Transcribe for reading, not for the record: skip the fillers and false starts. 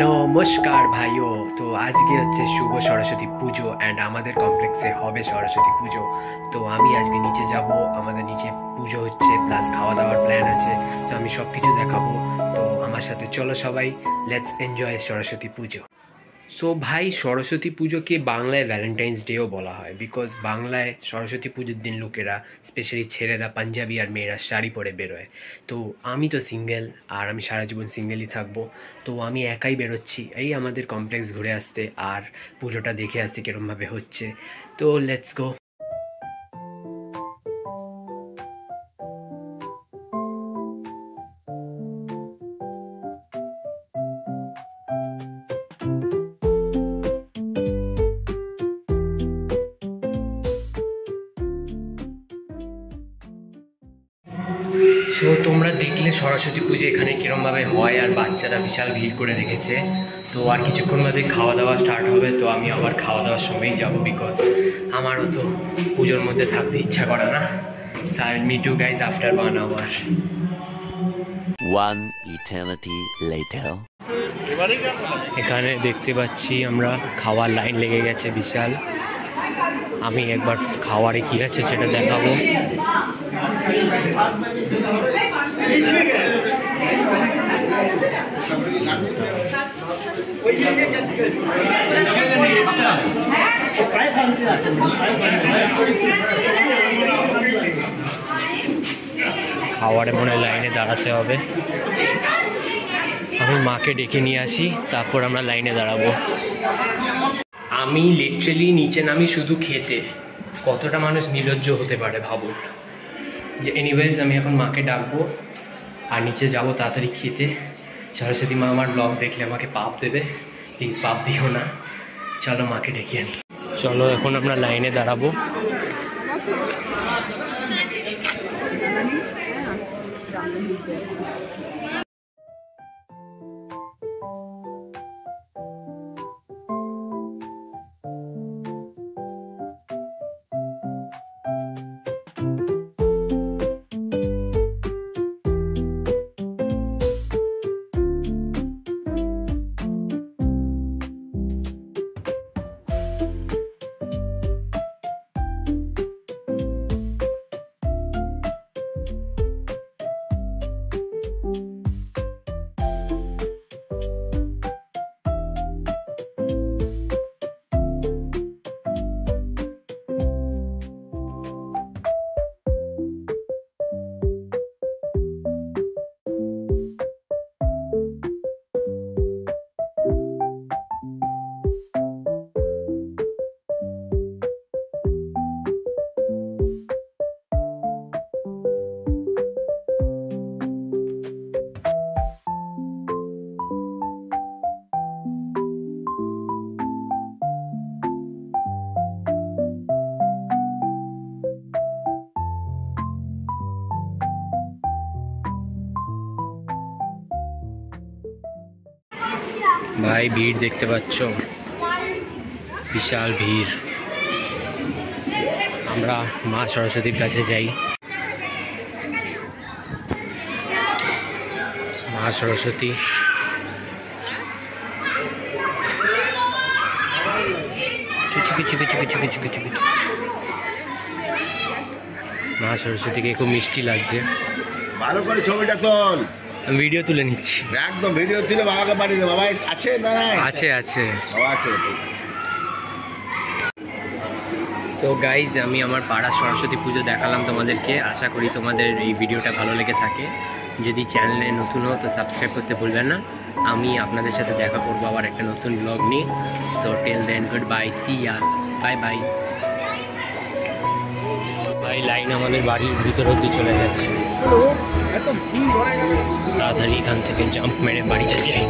নমস্কার ভাইও। তো আজকে হচ্ছে শুভ সরস্বতী পুজো অ্যান্ড আমাদের কমপ্লেক্সে হবে সরস্বতী পুজো। তো আমি আজকে নিচে যাব, আমাদের নিচে পুজো হচ্ছে প্লাস খাওয়া দাওয়ার প্ল্যান আছে। তো আমি সব কিছু দেখাবো, তো আমার সাথে চলো সবাই, let's enjoy Saraswati Puja. So ভাই, সরস্বতী পুজোকে বাংলায় ভ্যালেন্টাইন্স ডেও বলা হয়, বিকজ বাংলায় সরস্বতী পুজোর দিন লোকেরা, স্পেশালি ছেলেরা পাঞ্জাবি আর মেয়েরা শাড়ি পরে বেরোয়। তো আমি তো সিঙ্গেল, আর আমি সারা জীবন সিঙ্গেলই থাকবো। তো আমি একাই বেরোচ্ছি এই আমাদের কমপ্লেক্স ঘুরে আসতে, আর পুজোটা দেখে আসি কীরমভাবে হচ্ছে। তো লেটস গো। সো তোমরা দেখলে সরস্বতী পুজো এখানে কীরমভাবে হয়, আর বাচ্চারা বিশাল ভিড় করে রেখেছে। তো আর কিছুক্ষণ বাদে খাওয়া দাওয়া স্টার্ট হবে, তো আমি আবার খাওয়া দাওয়ার সময়ই যাবো, বিকজ আমারও তো পুজোর মধ্যে থাকতে ইচ্ছা করে না। So I will meet you guys after 1 hour। One eternity later. এখানে দেখতে পাচ্ছি আমরা খাওয়ার লাইন লেগে গেছে বিশাল। আমি একবার খাওয়ারে কী আছে সেটা দেখাবো। খাওয়ারে মনে লাইনে দাঁড়াতে হবে। আমি মাকে ডেকে নিয়ে আসি, তারপর আমরা লাইনে দাঁড়াবো। আমি লিটারালি নিচে নামি শুধু খেতে। কতটা মানুষ নির্লজ্জ হতে পারে ভাবুন। যে এনিওয়েজ, আমি এখন মাকে ডাকবো আর নিচে যাব তাড়াতাড়ি খেতে। সরস্বতী মা আমার ব্লগ দেখলে আমাকে পাপ দেবে, প্লিজ পাপ দিও না। চলো মাকে ডেকে আনি। চলো এখন আমরা লাইনে দাঁড়াবো। ভাই ভিড় দেখতে পাচ্ছ, বিশাল ভিড়। আমরা মা সরস্বতীর কাছে যাই। মা সরস্বতী, কিছু কিছু কিছু কিছু কিছু কিছু কিছু মা সরস্বতীকে খুব মিষ্টি লাগছে। ভালো করে ছবিটা তোল। আমি ভিডিও তুলে নিচ্ছি। একদম ভিডিও তুলে বাবাকে পাঠিয়ে দে। বাবা আছে না? আছে আছে, বাবা আছে। সো গাইজ, আমি আমার পাড়ার সরস্বতী পুজো দেখালাম তোমাদেরকে। আশা করি তোমাদের এই ভিডিওটা ভালো লেগে থাকে। যদি চ্যানেলে নতুন হও তো সাবস্ক্রাইব করতে ভুলবেন না। আমি আপনাদের সাথে দেখা করবো আবার একটা নতুন ব্লগ নিয়ে। So till then, good bye, see ya, bye bye. ভাই লাইন আমাদের বাড়ির ভিতর অবধি চলে যাচ্ছে। তাড়াতাড়ি এখান থেকে জাম্প মেরে বাড়িতে যাই।